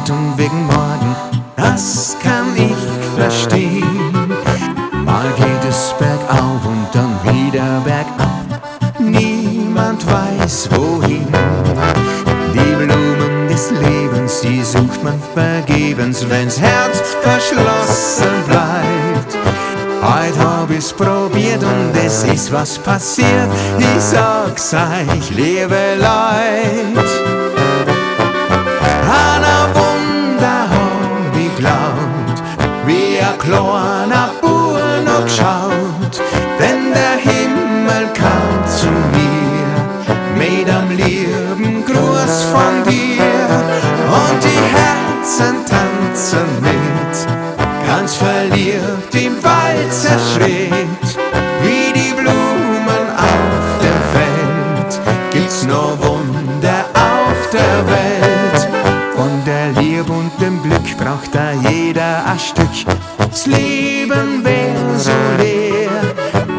heute und wegen morgen, das kann ich verstehen. Mal geht es bergauf und dann wieder bergab, niemand weiß wohin. Die Blumen des Lebens, die sucht man vergebens, wenn's Herz verschlossen bleibt. Heut hab ich's probiert und es ist was passiert, ich sag's euch, liebe Leute. An a Wunder hab ich glaubt, wie a kleiner Bub noch geschaut, denn der Himmel kam zu mir mit am lieben Gruß von dir und die Herzen tanzen mit, ganz verliebt im Walzerschritt, wie die Blumen auf dem Feld. Gibt's noch Wunder auf der Welt? Von der Liebe und dem Glück braucht da jeder ein Stück. Das Leben wär so leer,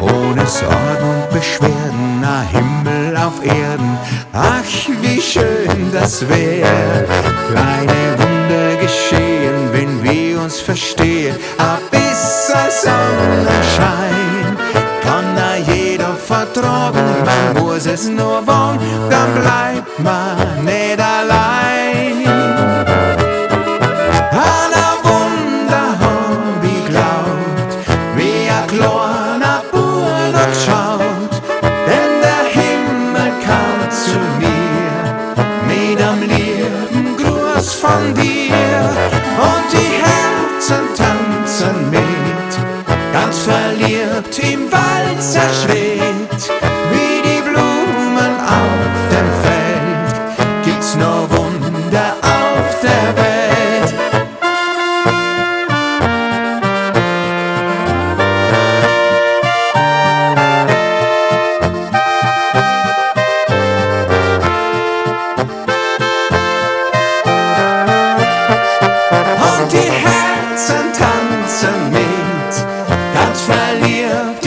ohne Sorgen und Beschwerden, a Himmel auf Erden. Ach, wie schön das wär. Kleine Wunder geschehen, wenn wir uns verstehen. A bisschen Sonnenschein kann da jeder vertragen. Man muss es nur wollen, dann bleibt man nicht allein. An a Wunder hab ich glaubt, wie a kleiner Bub noch schaut, denn der Himmel kam zu mir mit am lieben Gruß von dir und die Herzen tanzen mit, ganz verliebt im Walzerschritt, wie die Blumen auf dem Feld. Gibt's noch Wunder auf der Welt? Und die Herzen tanzen mit, ganz verliebt